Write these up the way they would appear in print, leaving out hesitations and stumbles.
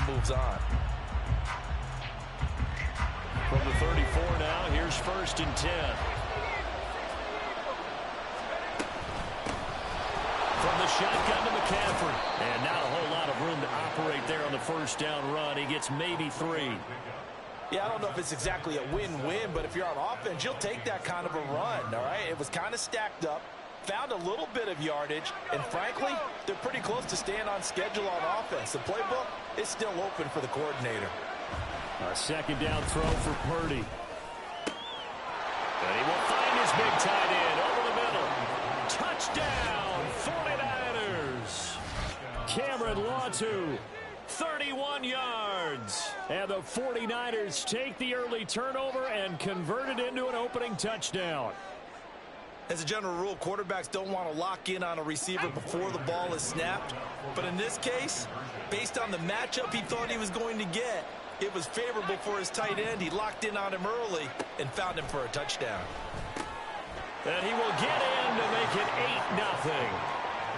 moves on. From the 34 now, here's 1st and 10. From the shotgun to McCaffrey. And not a whole lot of room to operate there on the 1st down run. He gets maybe 3. Yeah, I don't know if it's exactly a win-win, but if you're on offense, you'll take that kind of a run, all right? It was kind of stacked up, found a little bit of yardage, and frankly, they're pretty close to staying on schedule on offense. The playbook is still open for the coordinator. A 2nd down throw for Purdy. And he will find his big tight end over the middle. Touchdown, 49ers. Cameron Latu, 31 yards. And the 49ers take the early turnover and convert it into an opening touchdown. As a general rule, quarterbacks don't want to lock in on a receiver before the ball is snapped. But in this case, based on the matchup he thought he was going to get, it was favorable for his tight end. He locked in on him early and found him for a touchdown. And he will get in to make it 8-0.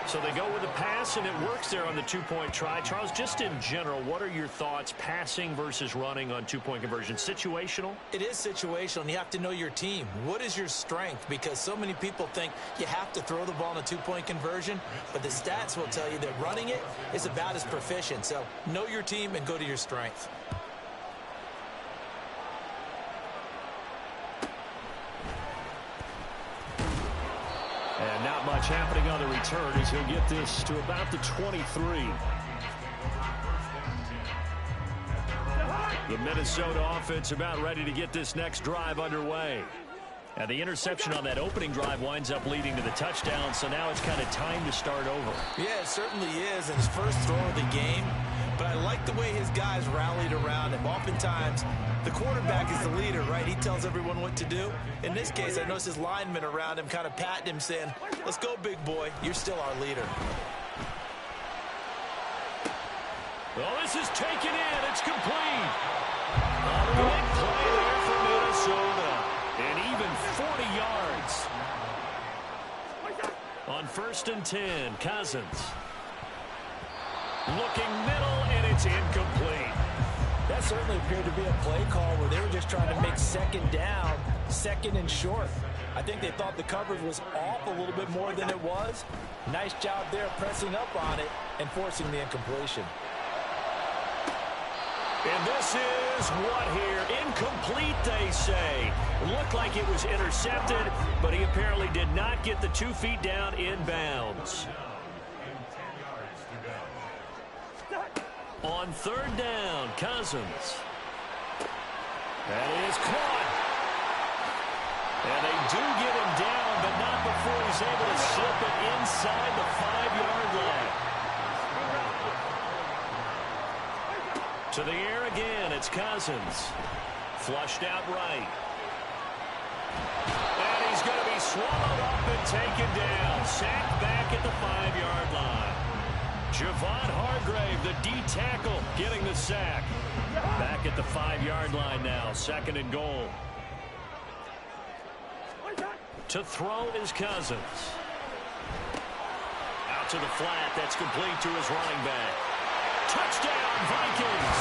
So they go with the pass, and it works there on the 2-point try. Charles, just in general, what are your thoughts passing versus running on 2-point conversion? Situational? It is situational, and you have to know your team. What is your strength? Because so many people think you have to throw the ball in a 2-point conversion, but the stats will tell you that running it is about as proficient. So know your team and go to your strength. And not much happening on the return as he'll get this to about the 23. The Minnesota offense about ready to get this next drive underway. And the interception on that opening drive winds up leading to the touchdown, so now it's kind of time to start over. Yeah, it certainly is, and his first throw of the game. But I like the way his guys rallied around him. Oftentimes, the quarterback is the leader, right? He tells everyone what to do. In this case, I noticed his linemen around him kind of patting him, saying, let's go, big boy. You're still our leader. Well, this is taken in. It's complete. A big play there for Minnesota. And even 40 yards. On 1st and 10, Cousins. Looking middle, and it's incomplete. That certainly appeared to be a play call where they were just trying to make 2nd down, 2nd and short. I think they thought the coverage was off a little bit more than it was. Nice job there pressing up on it and forcing the incompletion. And this is what here? Incomplete, they say. Looked like it was intercepted, but he apparently did not get the 2 feet down inbounds. On 3rd down, Cousins. That is caught. And they do get him down, but not before he's able to slip it inside the 5-yard line. To the air again, it's Cousins. Flushed out right. And he's going to be swallowed up and taken down. Sacked back at the 5-yard line. Javon Hargrave, the D tackle, getting the sack. Back at the 5-yard line now, 2nd and goal. To throw is Cousins. Out to the flat, that's complete to his running back. Touchdown, Vikings!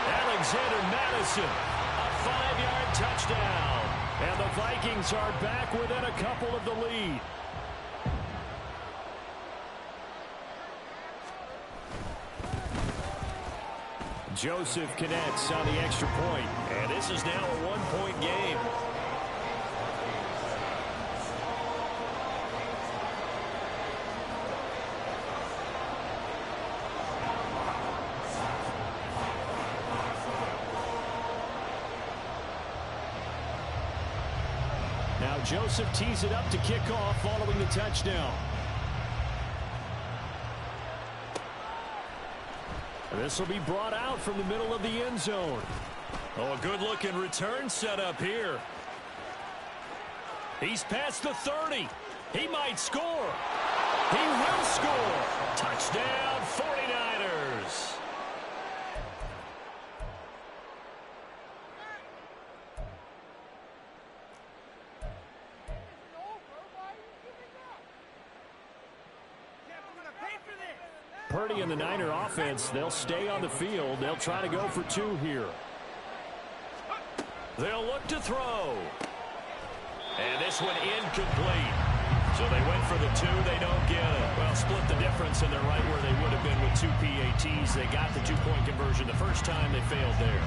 Alexander Madison, a 5-yard touchdown. And the Vikings are back within a couple of the lead. Joseph connects on the extra point, and this is now a 1-point game. Now Joseph tees it up to kick off following the touchdown. This will be brought out from the middle of the end zone. Oh, a good-looking return set up here. He's past the 30. He might score. He will score. Touchdown, 49ers. Purdy and the Niner offense, they'll stay on the field. They'll try to go for two here. They'll look to throw. And this one incomplete. So they went for the two. They don't get it. Well, split the difference, and they're right where they would have been with two PATs. They got the two-point conversion the first time. They failed there.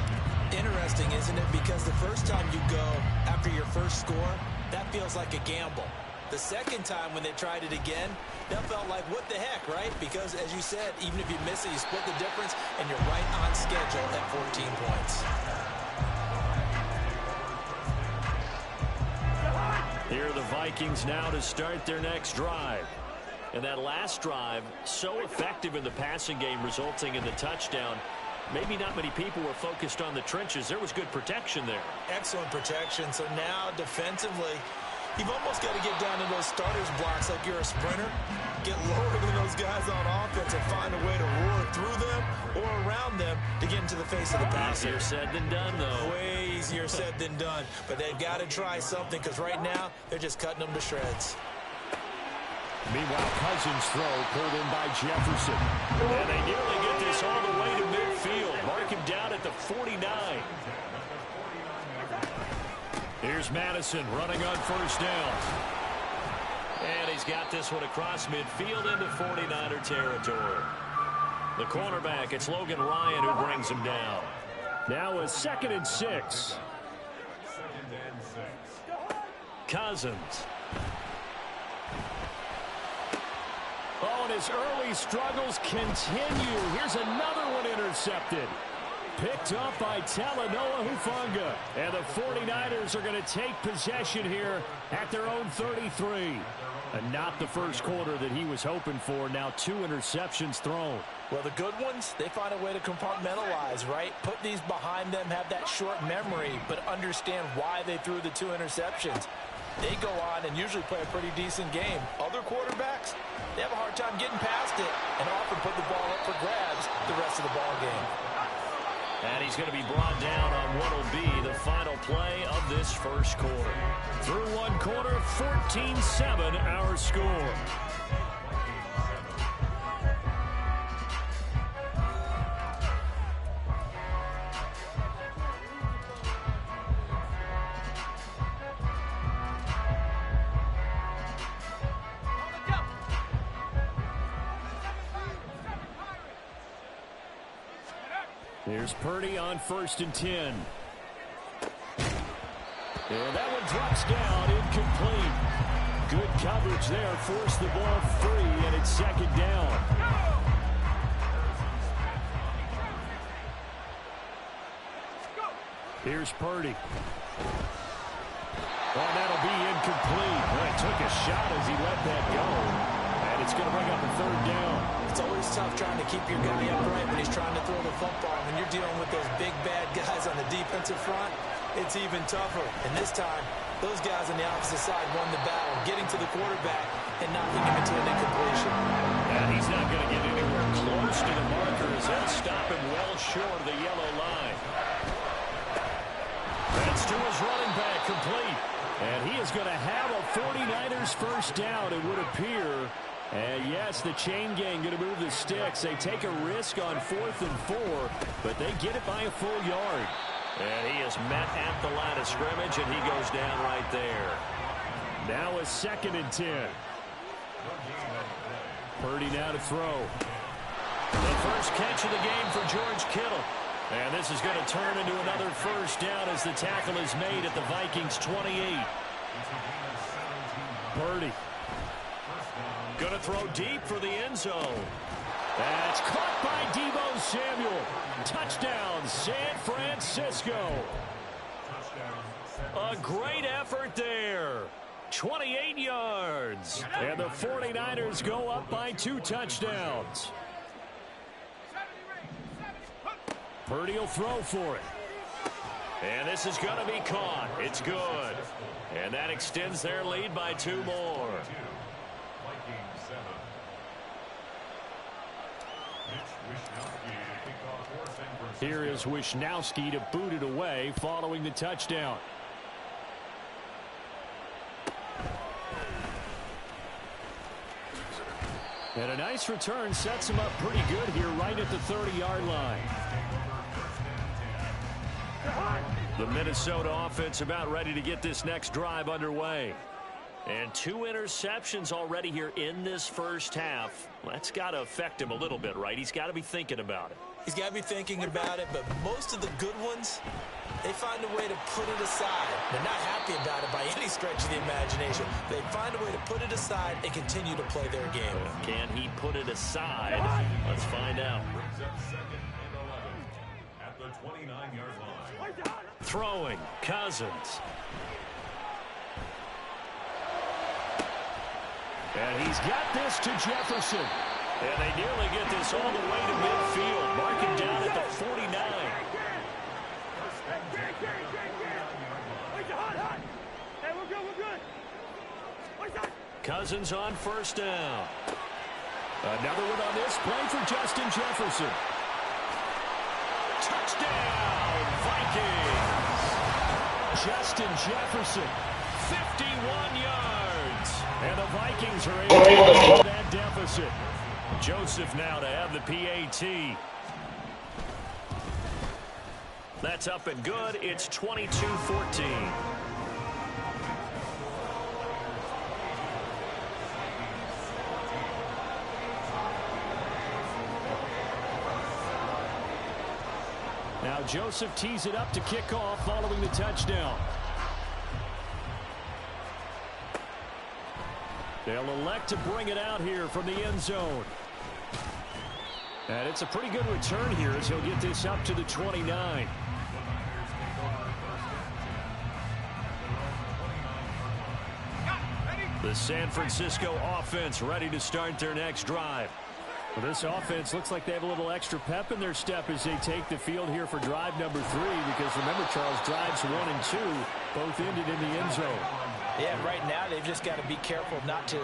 Interesting, isn't it? Because the first time you go after your first score, that feels like a gamble. The second time when they tried it again, that felt like, what the heck, right? Because, as you said, even if you miss it, you split the difference, and you're right on schedule at 14 points. Here are the Vikings now to start their next drive. And that last drive, so effective in the passing game, resulting in the touchdown. Maybe not many people were focused on the trenches. There was good protection there. Excellent protection. So now, defensively, you've almost got to get down to those starters blocks like you're a sprinter. Get lower than those guys on offense and find a way to roar through them or around them to get into the face of the passer. Easier said than done, though. Way easier said than done. But they've got to try something because right now they're just cutting them to shreds. Meanwhile, Cousins' throw pulled in by Jefferson. And they nearly get this all the way to midfield. Mark him down at the 49. Here's Madison running on first down. And he's got this one across midfield into 49er territory. The cornerback, it's Logan Ryan who brings him down. Now a 2nd and 6. Cousins. Oh, and his early struggles continue. Here's another one intercepted. Picked up by Talanoa Hufanga. And the 49ers are going to take possession here at their own 33. And not the first quarter that he was hoping for. Now 2 interceptions thrown. Well, the good ones, they find a way to compartmentalize, right? Put these behind them, have that short memory, but understand why they threw the 2 interceptions. They go on and usually play a pretty decent game. Other quarterbacks, they have a hard time getting past it and often put the ball up for grabs the rest of the ball game. And he's going to be brought down on what will be the final play of this first quarter. Through one quarter, 14-7 our score. Here's Purdy on 1st and 10. And that one drops down, incomplete. Good coverage there, forced the ball free, and it's 2nd down. Here's Purdy. Oh, that'll be incomplete. Well, he took a shot as he let that go. And it's going to bring up a 3rd down. It's always tough trying to keep your guy upright when he's trying to throw the football. When you're dealing with those big, bad guys on the defensive front, it's even tougher. And this time, those guys on the opposite side won the battle, getting to the quarterback and knocking him into an incompletion. And he's not going to get anywhere close to the markers. They'll stop him well short of the yellow line. That's to his running back, complete. And he is going to have a 49ers first down, it would appear. And yes, the chain gang going to move the sticks. They take a risk on 4th and 4, but they get it by a full yard. And he is met at the line of scrimmage, and he goes down right there. Now a 2nd and 10. Purdy now to throw. The first catch of the game for George Kittle. And this is going to turn into another first down as the tackle is made at the Vikings 28. Purdy. Going to throw deep for the end zone. That's caught by Deebo Samuel. Touchdown, San Francisco. A great effort there. 28 yards. And the 49ers go up by 2 touchdowns. Purdy will throw for it. And this is going to be caught. It's good. And that extends their lead by 2 more. Here is Wisnowski to boot it away following the touchdown. And a nice return sets him up pretty good here right at the 30-yard line. The Minnesota offense about ready to get this next drive underway. And 2 interceptions already here in this first half. That's got to affect him a little bit, right? He's got to be thinking about it. He's got to be thinking about it, but most of the good ones, they find a way to put it aside. They're not happy about it by any stretch of the imagination. They find a way to put it aside and continue to play their game. Can he put it aside? Let's find out. At the 29-yard line. Throwing, Cousins. And he's got this to Jefferson. And they nearly get this all the way to midfield. Mark him down at the 49. Cousins on first down. Another one on this play for Justin Jefferson. Touchdown, Vikings. Justin Jefferson, 51 yards. And the Vikings are able to hold that deficit. Joseph now to have the PAT. That's up and good. It's 22-14. Now Joseph tees it up to kick off following the touchdown. They'll elect to bring it out here from the end zone. And it's a pretty good return here as he'll get this up to the 29. The San Francisco offense ready to start their next drive. Well, this offense looks like they have a little extra pep in their step as they take the field here for drive number 3, because remember, Charles, drives 1 and 2 both ended in the end zone. Yeah, right now they've just got to be careful not to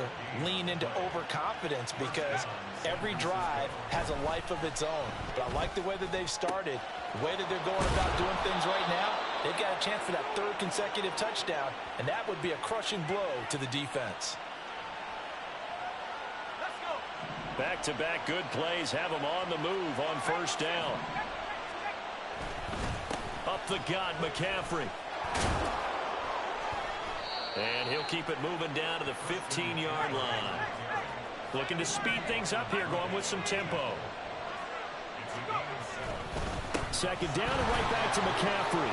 lean into overconfidence, because every drive has a life of its own. But I like the way that they've started, the way that they're going about doing things right now. They've got a chance for that 3rd consecutive touchdown, and that would be a crushing blow to the defense. Back-to-back good plays have them on the move on first down. Up the gut, McCaffrey. And he'll keep it moving down to the 15-yard line. Looking to speed things up here, going with some tempo. Second down and right back to McCaffrey.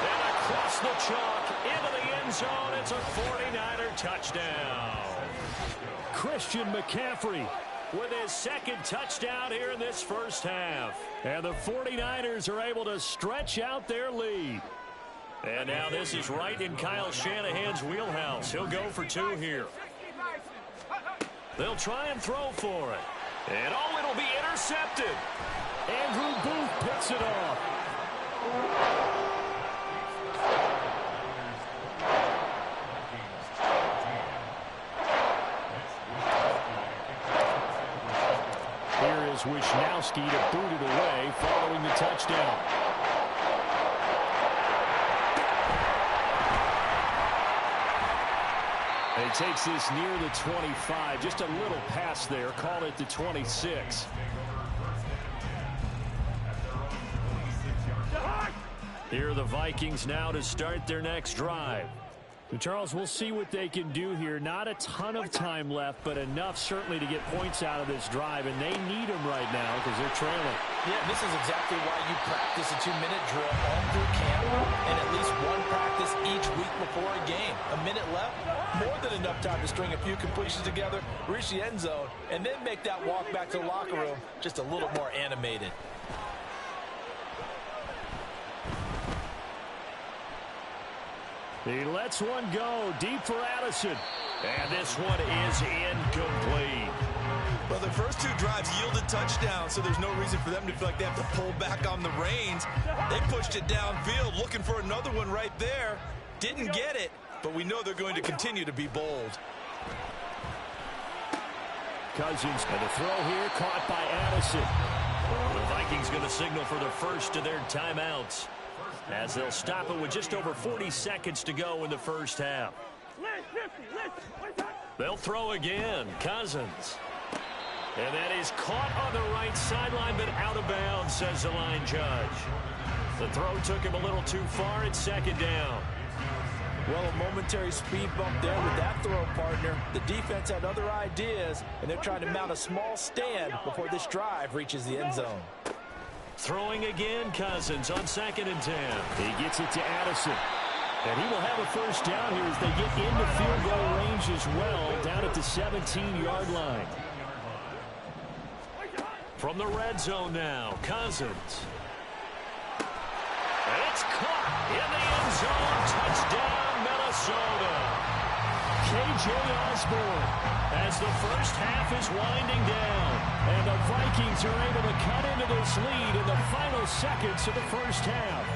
And across the chalk into the end zone. It's a 49er touchdown. Christian McCaffrey with his 2nd touchdown here in this first half. And the 49ers are able to stretch out their lead. And now this is right in Kyle Shanahan's wheelhouse. He'll go for 2 here. They'll try and throw for it. And oh, it'll be intercepted. Andrew Booth picks it off. Here is Wisnowski to boot it away following the touchdown. And he takes this near the 25. Just a little pass there. Call it the 26. Here are the Vikings now to start their next drive. So Charles, we'll see what they can do here. Not a ton of time left, but enough certainly to get points out of this drive, and they need them right now because they're trailing. Yeah, this is exactly why you practice a 2-minute drill all through camp and at least one practice each week before a game. A minute left, more than enough time to string a few completions together, reach the end zone, and then make that walk back to the locker room just a little more animated. He lets one go deep for Addison. And this one is incomplete. Well, the first 2 drives yielded touchdowns, so there's no reason for them to feel like they have to pull back on the reins. They pushed it downfield, looking for another one right there. Didn't get it, but we know they're going to continue to be bold. Cousins, and the throw here caught by Addison. The Vikings going to signal for the first of their timeouts, as they'll stop it with just over 40 seconds to go in the first half. They'll throw again. Cousins. And that is caught on the right sideline, but out of bounds, says the line judge. The throw took him a little too far. It's second down. Well, a momentary speed bump there with that throw, partner. The defense had other ideas, and they're trying to mount a small stand before this drive reaches the end zone. Throwing again, Cousins on 2nd and 10. He gets it to Addison. And he will have a first down here as they get into field goal range as well, down at the 17-yard line. From the red zone now, Cousins. And it's caught in the end zone. Touchdown, Minnesota. K.J. Osborne as the first half is winding down. And the Vikings are able to cut into this lead in the final seconds of the first half.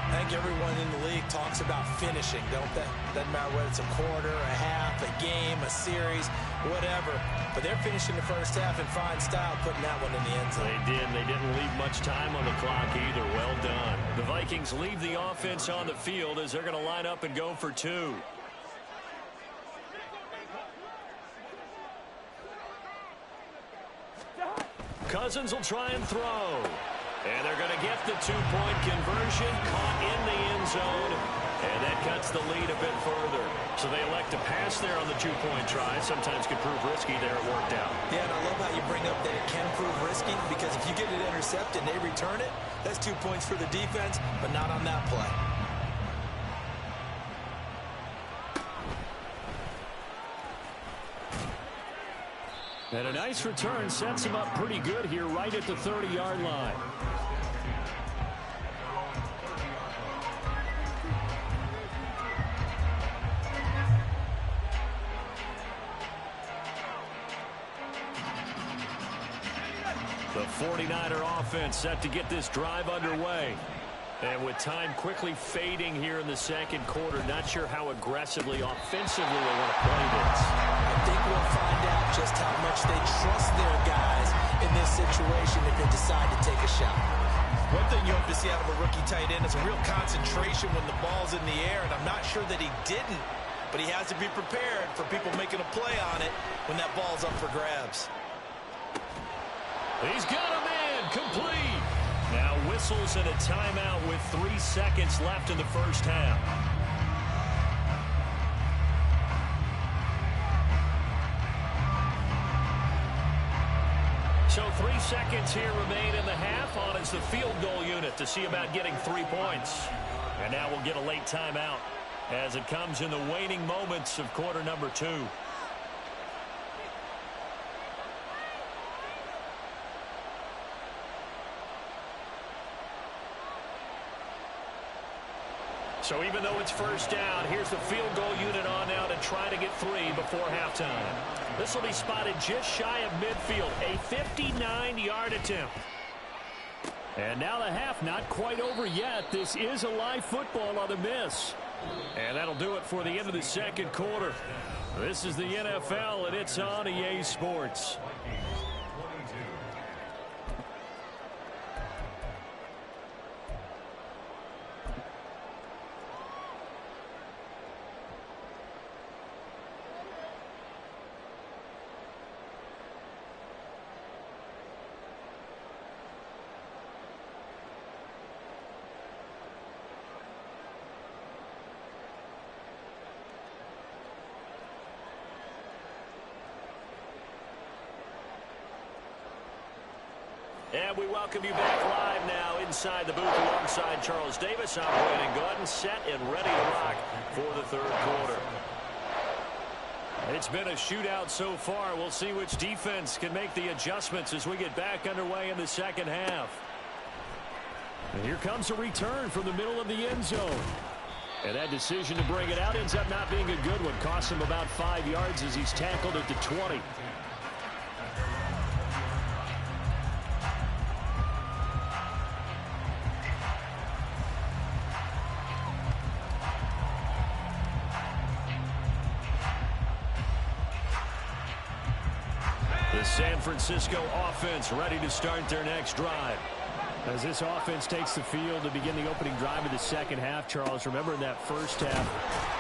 I think everyone in the league talks about finishing, don't they? Doesn't matter whether it's a quarter, a half, a game, a series, whatever. But they're finishing the first half in fine style, putting that one in the end zone. They did. They didn't leave much time on the clock either. Well done. The Vikings leave the offense on the field as they're going to line up and go for two. Cousins will try and throw. And they're going to get the two-point conversion, caught in the end zone, and that cuts the lead a bit further. So they elect to pass there on the two-point try. Sometimes can prove risky there. It worked out. Yeah, and I love how you bring up that it can prove risky, because if you get it intercepted and they return it, that's 2 points for the defense, but not on that play. And a nice return sets him up pretty good here right at the 30-yard line. The 49er offense set to get this drive underway. And with time quickly fading here in the second quarter, not sure how aggressively, offensively they want to play this. I think we'll find out just how much they trust their guys in this situation if they decide to take a shot. One thing you hope to see out of a rookie tight end is a real concentration when the ball's in the air, and I'm not sure that he didn't, but he has to be prepared for people making a play on it when that ball's up for grabs. He's got him in, complete. Now whistles and a timeout with 3 seconds left in the first half. So 3 seconds here remain in the half. On is the field goal unit to see about getting 3 points. And now we'll get a late timeout as it comes in the waning moments of quarter number 2. So even though it's first down, here's the field goal unit on now to try to get 3 before halftime. This will be spotted just shy of midfield, a 59-yard attempt. And now the half not quite over yet. This is a live football on the miss. And that'll do it for the end of the second quarter. This is the NFL, and it's on EA Sports. And we welcome you back live now inside the booth alongside Charles Davis. I'm Brandon Gordon, set and ready to rock for the third quarter. It's been a shootout so far. We'll see which defense can make the adjustments as we get back underway in the second half. And here comes a return from the middle of the end zone. And that decision to bring it out ends up not being a good one. Costs him about 5 yards as he's tackled at the 20. The San Francisco offense ready to start their next drive. As this offense takes the field to begin the opening drive of the second half, Charles, remember in that first half,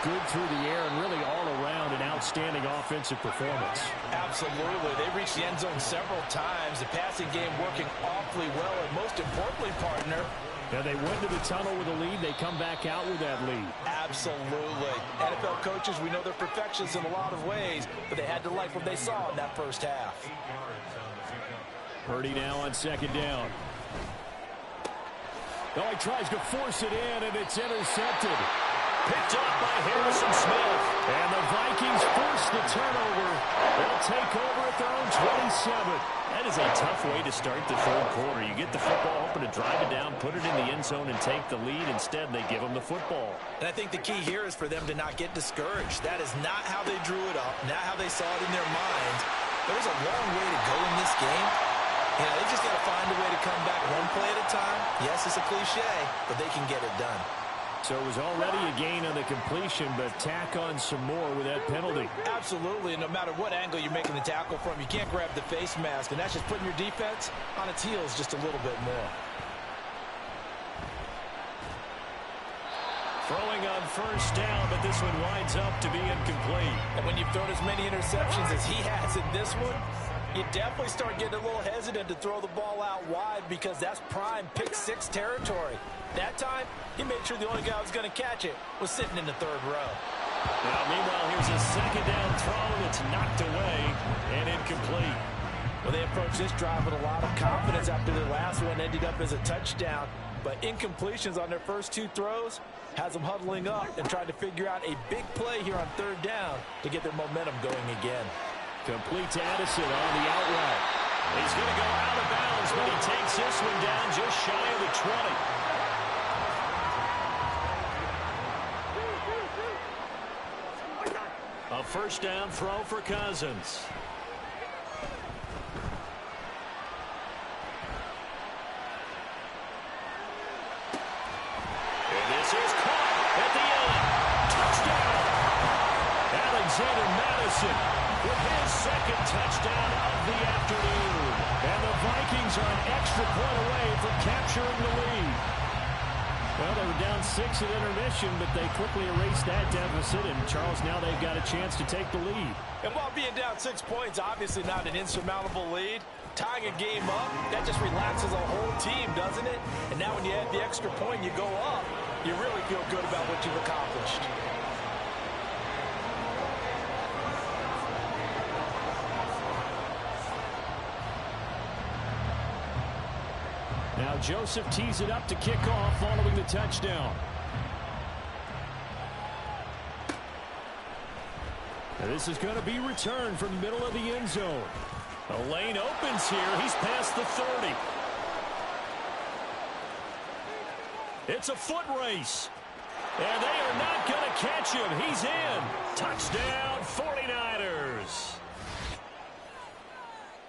good through the air and really all around an outstanding offensive performance. Absolutely. They reached the end zone several times. The passing game working awfully well, and most importantly, partner, yeah, they went to the tunnel with a lead. They come back out with that lead. Absolutely. NFL coaches, we know they're perfectionists in a lot of ways, but they had to like what they saw in that first half. Purdy now on second down. Oh, he tries to force it in, and it's intercepted. Picked up by Harrison Smith. And the Vikings force the turnover. They'll take over at their own 27. That is a tough way to start the third quarter. You get the football, hoping to drive it down, put it in the end zone, and take the lead. Instead, they give them the football. And I think the key here is for them to not get discouraged. That is not how they drew it up, not how they saw it in their minds. There's a long way to go in this game. Yeah, they just got to find a way to come back one play at a time. Yes, it's a cliche, but they can get it done. So it was already a gain on the completion, but tack on some more with that penalty. Absolutely, and no matter what angle you're making the tackle from, you can't grab the face mask, and that's just putting your defense on its heels just a little bit more. Throwing on first down, but this one winds up to be incomplete. And when you've thrown as many interceptions as he has in this one, you definitely start getting a little hesitant to throw the ball out wide because that's prime pick-six territory. That time, he made sure the only guy who was going to catch it was sitting in the third row. Now, meanwhile, here's a second down throw that's knocked away and incomplete. Well, they approached this drive with a lot of confidence after their last one ended up as a touchdown. But incompletions on their first two throws has them huddling up and trying to figure out a big play here on third down to get their momentum going again. Complete to Addison on the out route. He's going to go out of bounds, but he takes this one down just shy of the 20. A first down throw for Cousins. And this is caught at the end. Touchdown! Alexander Madison with his second touchdown of the afternoon. And the Vikings are an extra point away from capturing the lead. Well, they were down 6 at intermission, but they quickly erased that deficit. And, Charles, now they've got a chance to take the lead. And while being down 6 points, obviously not an insurmountable lead, tying a game up, that just relaxes a whole team, doesn't it? And now when you add the extra point, you go up, you really feel good about what you've accomplished. Now Joseph tees it up to kick off following the touchdown. And this is going to be returned from the middle of the end zone. A lane opens here. He's past the 30. It's a foot race. And they are not going to catch him. He's in. Touchdown, 49ers.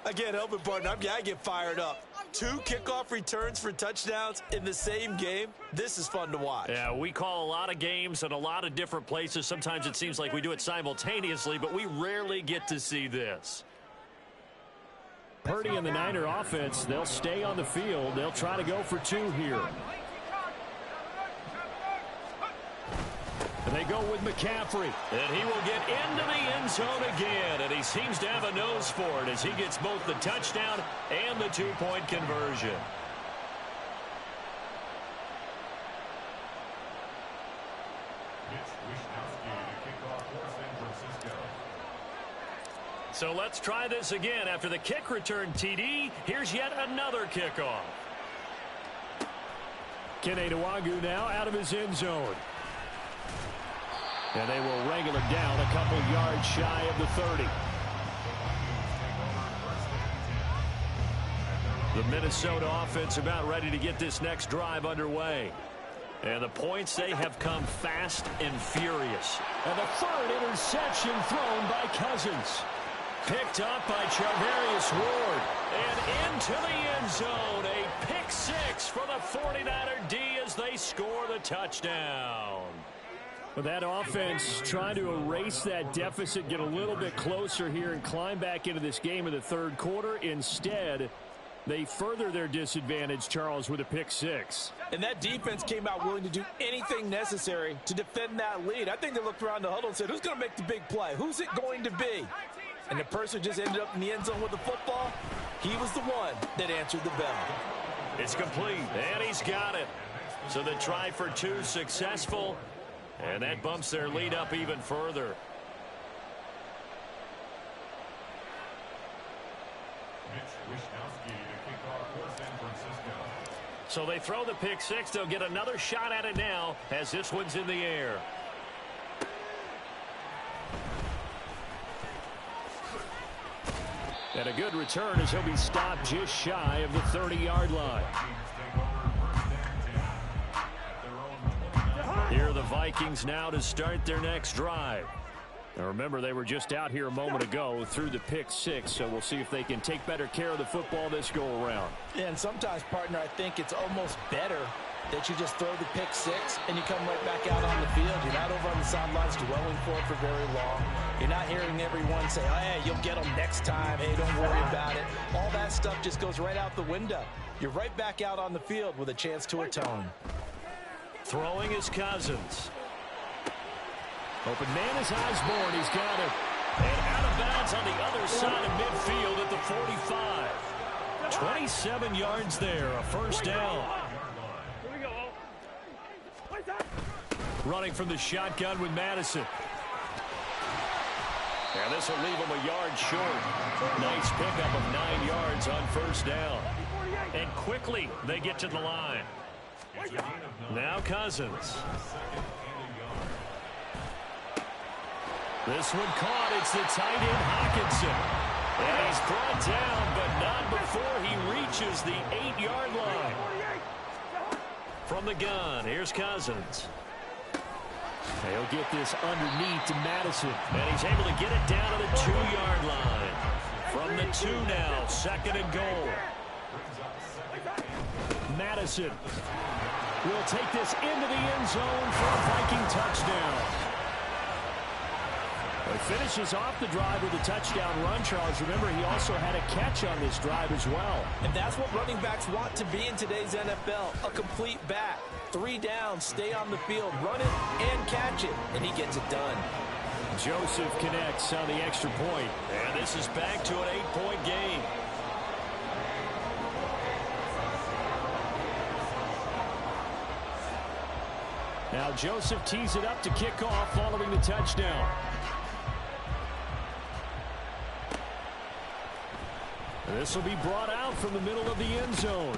Again, helping partner, I get fired up. 2 kickoff returns for touchdowns in the same game. This is fun to watch. Yeah, we call a lot of games in a lot of different places. Sometimes it seems like we do it simultaneously, but we rarely get to see this. Purdy and the Niner offense, they'll stay on the field. They'll try to go for 2 here. And they go with McCaffrey. And he will get into the end zone again. And he seems to have a nose for it as he gets both the touchdown and the 2-point conversion. So let's try this again. After the kick return TD, here's yet another kickoff. Kene Nwangwu now out of his end zone. And they will wrangle it down a couple yards shy of the 30. The Minnesota offense about ready to get this next drive underway. And the points, they have come fast and furious. And the third interception thrown by Cousins. Picked up by Charvarius Ward. And into the end zone. A pick six for the 49er D as they score the touchdown. Well, that offense trying to erase that deficit, get a little bit closer here and climb back into this game in the third quarter. Instead, They further their disadvantage, Charles, with a pick six. And that defense came out willing to do anything necessary to defend that lead. I think they looked around the huddle and said, who's going to make the big play? Who's it going to be? And the person who just ended up in the end zone with the football, he was the one that answered the bell. It's complete, and he's got it. So the try for two successful, and that bumps their lead up even further. So they throw the pick six. They'll get another shot at it now as this one's in the air. And a good return as he'll be stopped just shy of the 30-yard line. Here are the Vikings now to start their next drive. Now remember, they were just out here a moment ago through the pick six, so we'll see if they can take better care of the football this go-around. Yeah, and sometimes, partner, I think it's almost better that you just throw the pick six and you come right back out on the field. You're not over on the sidelines dwelling for it for very long. You're not hearing everyone say, oh, hey, you'll get them next time. Hey, don't worry about it. All that stuff just goes right out the window. You're right back out on the field with a chance to atone. Throwing is Cousins. Open man is Osborne. He's got it. And out of bounds on the other side of midfield at the 45. 27 yards there, a first down. Running from the shotgun with Madison. And this will leave him a yard short. Nice pickup of 9 yards on first down. And quickly they get to the line. Now Cousins. This one caught. It's the tight end Hawkinson. And he's brought down, but not before he reaches the 8-yard line. From the gun, here's Cousins. They'll get this underneath to Madison. And he's able to get it down to the 2-yard line. From the 2 now, second and goal. Madison will take this into the end zone for a Viking touchdown. He finishes off the drive with a touchdown run, Charles. Remember, he also had a catch on this drive as well. And that's what running backs want to be in today's NFL, a complete back. 3 downs, stay on the field, run it, and catch it, and he gets it done. Joseph connects on the extra point. And this is back to an 8-point game. Now Joseph tees it up to kick off following the touchdown. This will be brought out from the middle of the end zone.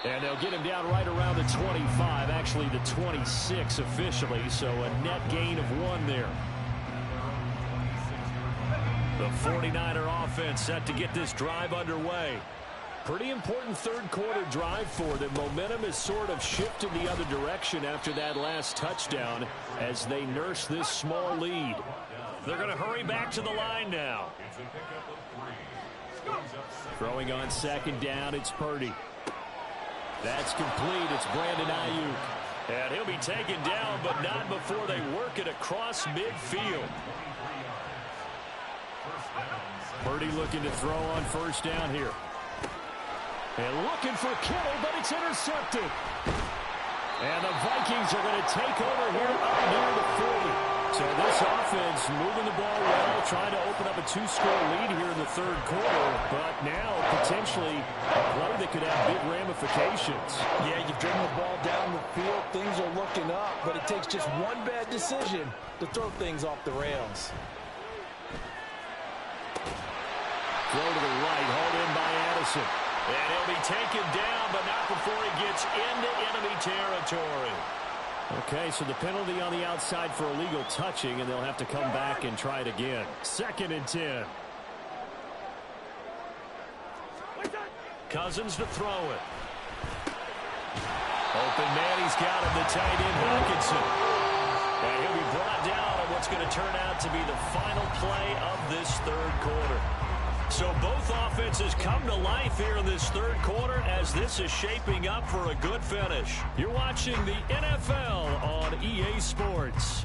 And they'll get him down right around the 25, actually the 26 officially, so a net gain of 1 there. The 49er offense set to get this drive underway. Pretty important third-quarter drive for them. Momentum has sort of shifted the other direction after that last touchdown as they nurse this small lead. They're going to hurry back to the line now. Throwing on second down, it's Purdy. That's complete. It's Brandon Ayuk. And he'll be taken down, but not before they work it across midfield. Purdy looking to throw on first down here. And looking for Kittle, but it's intercepted. And the Vikings are going to take over here up near the 40. So this offense moving the ball well, trying to open up a 2-score lead here in the third quarter. But now potentially a play that could have big ramifications. Yeah, you've driven the ball down the field. Things are looking up, but it takes just one bad decision to throw things off the rails. Throw to the right, hauled in by Addison. And he'll be taken down, but not before he gets into enemy territory. Okay, so the penalty on the outside for illegal touching, and they'll have to come back and try it again. 2nd and 10. Cousins to throw it. Open man, he's got him, the tight end Hawkinson. And he'll be brought down on what's going to turn out to be the final play of this third quarter. So both offenses come to life here in this third quarter as this is shaping up for a good finish. You're watching the NFL on EA Sports.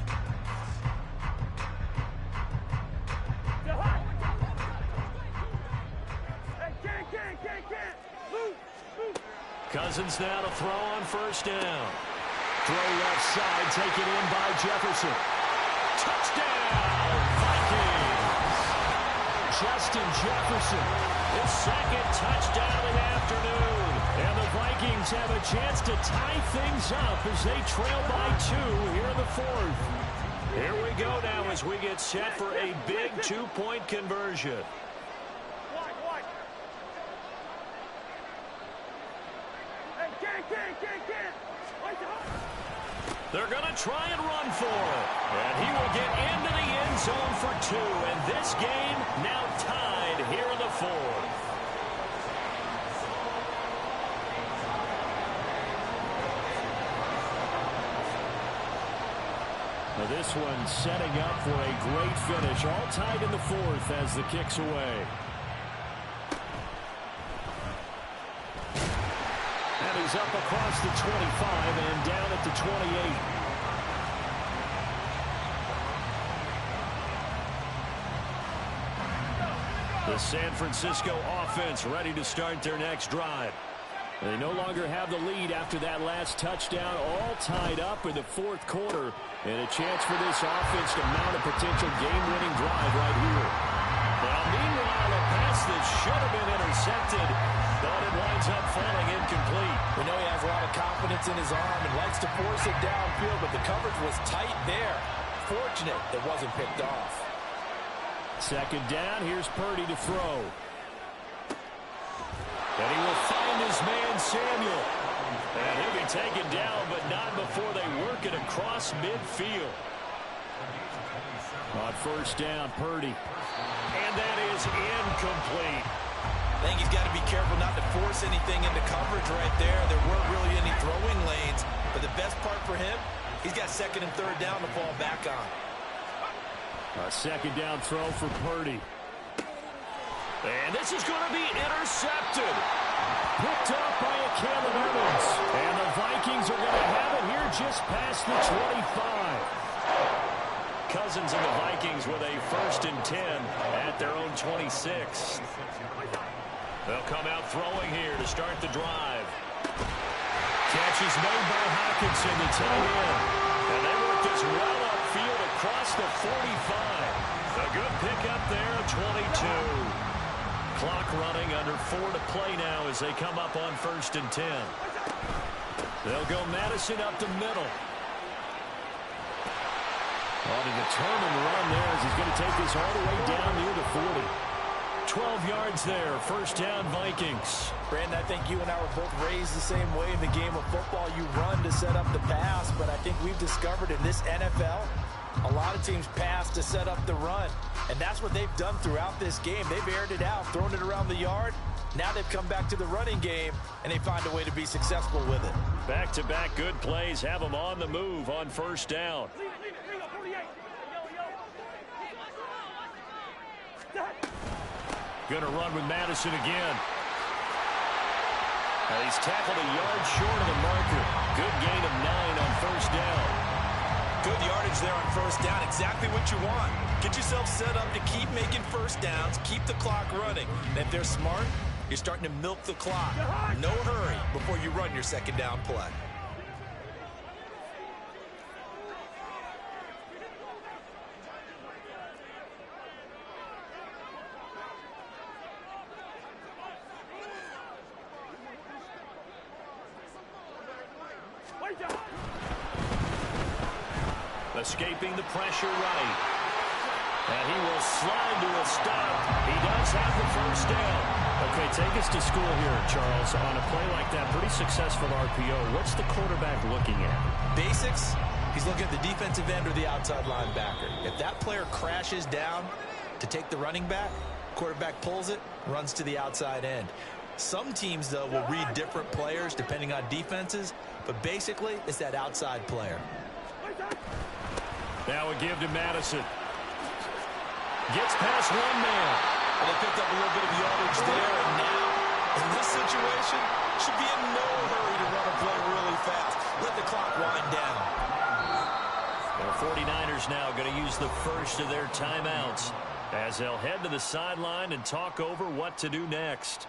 Cousins now to throw on first down. Throw left side, taken in by Jefferson. Touchdown, Vikings! Justin Jefferson, his second touchdown of the afternoon. And the Vikings have a chance to tie things up as they trail by 2 here in the fourth. Here we go now as we get set for a big 2-point conversion. They're going to try and run for it. And he will get into the end zone for 2. And this game now tied here in the fourth. Now this one setting up for a great finish. All tied in the fourth as the kick's away. And he's up across the 25 and down at the 28. The San Francisco offense ready to start their next drive. They no longer have the lead after that last touchdown, all tied up in the fourth quarter, and a chance for this offense to mount a potential game-winning drive right here. Now, meanwhile, a pass that should have been intercepted, but it winds up falling incomplete. We know he has a lot of confidence in his arm and likes to force it downfield, but the coverage was tight there. Fortunate it wasn't picked off. Second down, here's Purdy to throw. And he will find his man, Samuel. And he'll be taken down, but not before they work it across midfield. On first down, Purdy. And that is incomplete. I think he's got to be careful not to force anything into coverage right there. There weren't really any throwing lanes. But the best part for him, he's got second and third down to fall back on. A second down throw for Purdy. And this is going to be intercepted. Picked off by a Caleb Evans. And the Vikings are going to have it here just past the 25. Cousins and the Vikings with a 1st and 10 at their own 26. They'll come out throwing here to start the drive. Catch is made by Hawkinson, the tight end. And they work this well upfield across the 45. A good pickup there, 22. Clock running, under 4 to play now as they come up on 1st and 10. They'll go Madison up the middle. On a determined run there as he's going to take this all the way down near the 40. 12 yards there, first down Vikings. Brandon, I think you and I were both raised the same way in the game of football. You run to set up the pass, but I think we've discovered in this NFL, a lot of teams pass to set up the run. And that's what they've done throughout this game. They've aired it out, thrown it around the yard. Now they've come back to the running game, and they find a way to be successful with it. Back-to-back good plays have them on the move on first down. Going to run with Madison again. He's tackled a yard short of the marker. Good gain of 9 on first down. Good yardage there on first down. Exactly what you want. Get yourself set up to keep making first downs, keep the clock running. And if they're smart, you're starting to milk the clock. No hurry before you run your second down play. Escaping the pressure right. And he will slide to a stop. He does have the first down. Okay, take us to school here, Charles. On a play like that, pretty successful RPO. What's the quarterback looking at? Basics. He's looking at the defensive end or the outside linebacker. If that player crashes down to take the running back, quarterback pulls it, runs to the outside end. Some teams, though, will read different players depending on defenses, but basically it's that outside player. Now a give to Madison. Gets past one man. And they picked up a little bit of yardage there, and now, in this situation, should be in no hurry to run a play really fast. Let the clock wind down. The 49ers now going to use the first of their timeouts as they'll head to the sideline and talk over what to do next.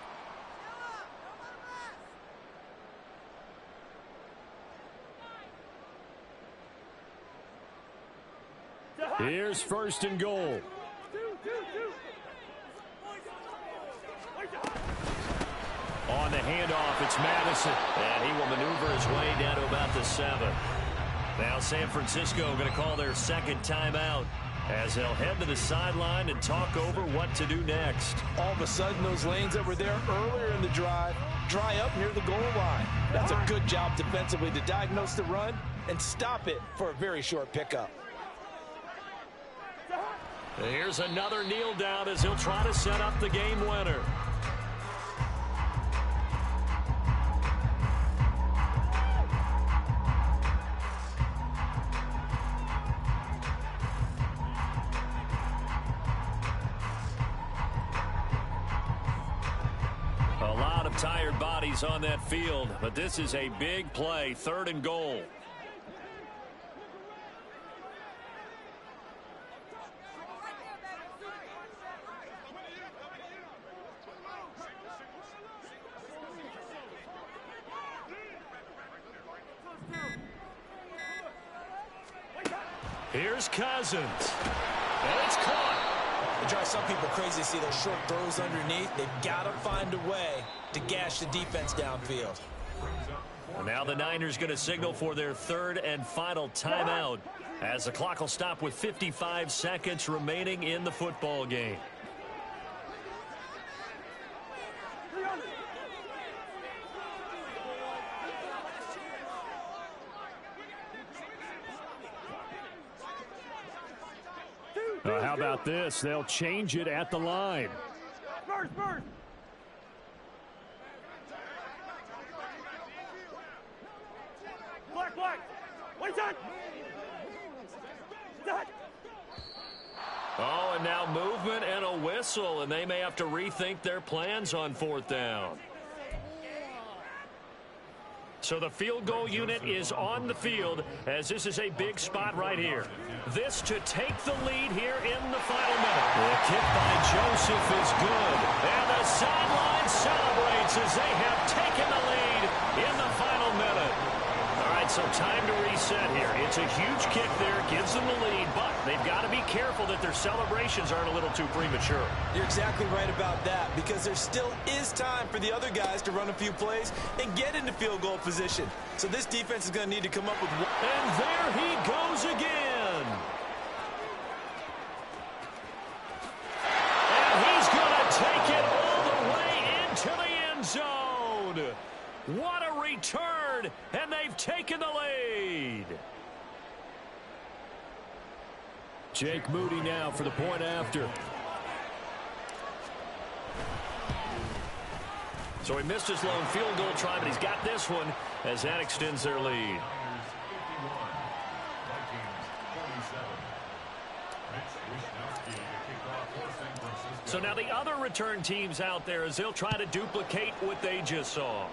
Here's first and goal. On the handoff, it's Madison. And he will maneuver his way down to about the 7. Now San Francisco going to call their second timeout as they'll head to the sideline and talk over what to do next. All of a sudden, those lanes that were there earlier in the drive dry up near the goal line. That's a good job defensively to diagnose the run and stop it for a very short pickup. Here's another kneel down as he'll try to set up the game winner. A lot of tired bodies on that field, but this is a big play, 3rd and goal. Here's Cousins. And it's caught. It drives some people crazy to see those short throws underneath. They've got to find a way to gash the defense downfield. Now the Niners going to signal for their 3rd and final timeout as the clock will stop with 55 seconds remaining in the football game. How about this? They'll change it at the line. Oh, and now movement and a whistle, and they may have to rethink their plans on 4th down. So the field goal unit is on the field as this is a big spot right here. This to take the lead here in the final minute. The kick by Joseph is good. And the sideline celebrates as they have taken the lead in the final minute. All right, so time to reset here. It's a huge kick there, gives them the lead, but they've got to be careful that their celebrations aren't a little too premature. You're exactly right about that, because there still is time for the other guys to run a few plays and get into field goal position. So this defense is going to need to come up with one. And there he goes again. And he's going to take it all the way into the end zone. What a return, and they've taken the lead. Jake Moody now for the point after. So he missed his lone field goal try, but he's got this one as that extends their lead. So now the other return teams out there as they'll try to duplicate what they just saw.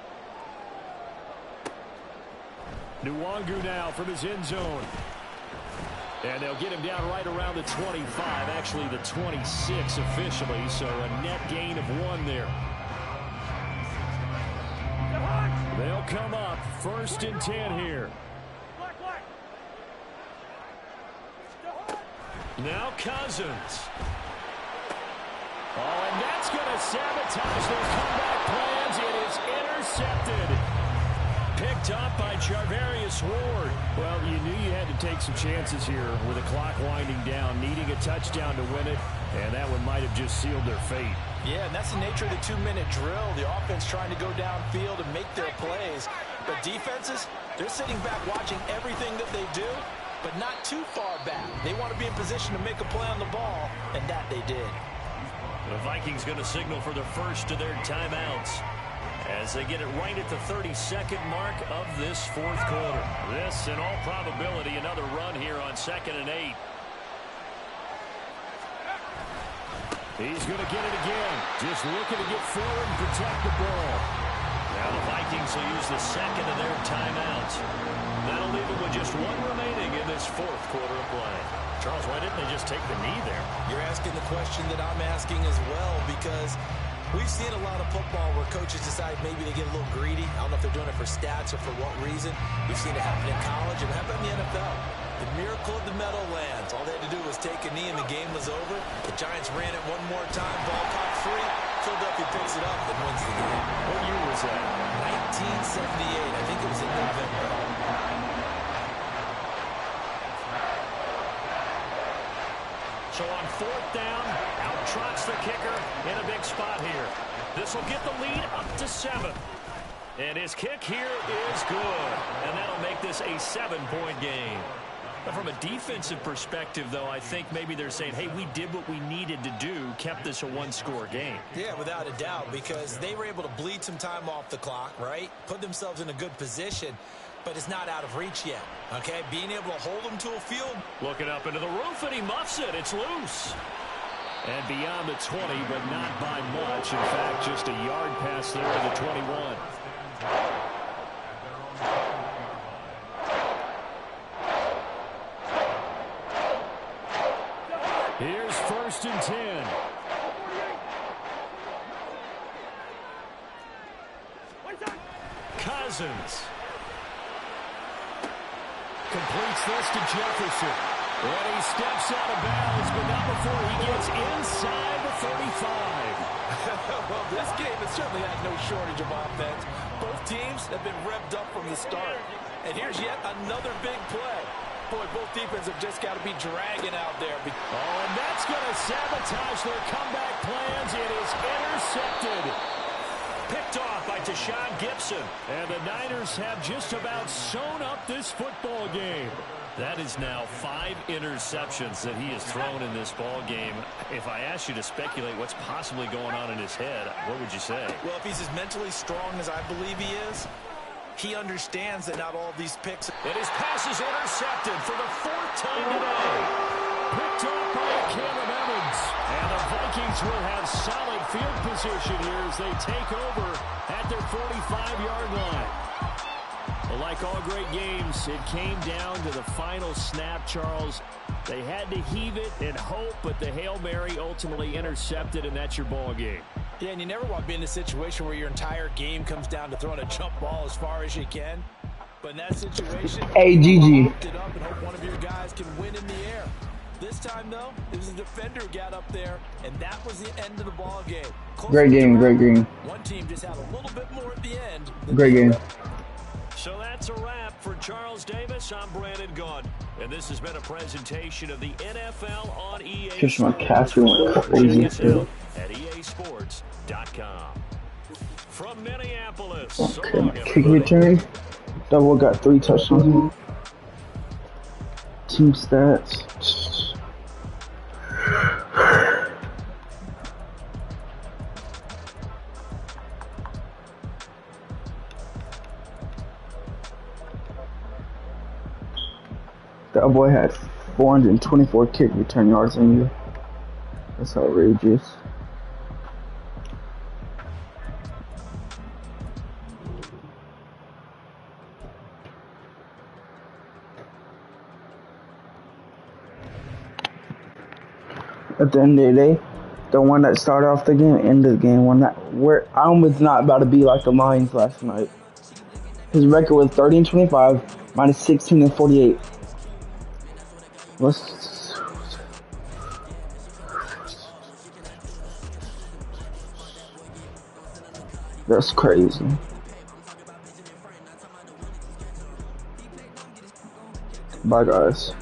Nwangu now from his end zone. And they'll get him down right around the 25, actually the 26 officially, so a net gain of 1 there. They'll come up 1st and 10 here. Now Cousins. Oh, and that's going to sabotage those comeback plans. It is intercepted. Picked up by Charvarius Ward. Well, you knew you had to take some chances here with the clock winding down, needing a touchdown to win it, and that one might have just sealed their fate. Yeah, and that's the nature of the 2-minute drill. The offense trying to go downfield and make their plays. But defenses, they're sitting back watching everything that they do, but not too far back. They want to be in position to make a play on the ball, and that they did. The Vikings going to signal for the first of their timeouts as they get it right at the 32nd mark of this 4th quarter. This, in all probability, another run here on 2nd and 8. He's going to get it again. Just looking to get forward and protect the ball. Now the Vikings will use the 2nd of their timeouts. That'll leave them with just 1 remaining in this 4th quarter of play. Charles, why didn't they just take the knee there? You're asking the question that I'm asking as well, because We've seen a lot of football where coaches decide maybe they get a little greedy. I don't know if they're doing it for stats or for what reason. We've seen it happen in college and it happened in the NFL. The miracle of the Meadowlands. All they had to do was take a knee and the game was over. The Giants ran it one more time. Ball caught free. Philadelphia picks it up and wins the game. What year was that? 1978. I think it was in November. So on 4th down, out trots the kicker in a big spot here. This will get the lead up to 7. And his kick here is good. And that'll make this a 7-point game. But from a defensive perspective, though, I think maybe they're saying, hey, we did what we needed to do, kept this a 1-score game. Yeah, without a doubt, because they were able to bleed some time off the clock, right? Put themselves in a good position, but it's not out of reach yet, okay? Being able to hold them to a field. Looking up into the roof, and he muffs it. It's loose. And beyond the 20, but not by much. In fact, just a yard pass there to the 21. Here's 1st and 10. Cousins completes this to Jefferson. And he steps out of bounds, but not before he gets inside the 35. Well, this game has certainly had no shortage of offense. Both teams have been revved up from the start. And here's yet another big play. Boy, both defenses have just got to be dragging out there. Oh, and that's going to sabotage their comeback plans. It is intercepted. Picked off by Deshaun Gibson. And the Niners have just about sewn up this football game. That is now 5 interceptions that he has thrown in this ball game. If I asked you to speculate what's possibly going on in his head, what would you say? Well, if he's as mentally strong as I believe he is, he understands that not all of these picks. And his pass is intercepted for the 4th time today. Picked off by Cameron Evans. And the Vikings will have solid field position here as they take over at their 45-yard line. Well, like all great games, it came down to the final snap, Charles. They had to heave it and hope, but the Hail Mary ultimately intercepted, and that's your ball game. Yeah, and you never want to be in a situation where your entire game comes down to throwing a jump ball as far as you can. But in that situation, hey, GG. Hooked it up and hope one of your guys can win in the air. This time, though, it was a defender who got up there, and that was the end of the ball game. Great game, great game. One team just had a little bit more at the end. Great game. So that's a wrap for Charles Davis. I'm Brandon Gaudin, and this has been a presentation of the NFL on EA Just my Sports. casting went crazy. Check us out at easports.com. From Minneapolis, so long, Okay, kick everybody. return. Double got 3 touchdowns. Team stats. That boy had 424 kick return yards in you. That's outrageous. At the end of the day, the one that started off the game, ended the game. One that where Alma's not about to be like the Lions last night. His record was 30-25, minus 16 and 48. That's crazy. Bye, guys.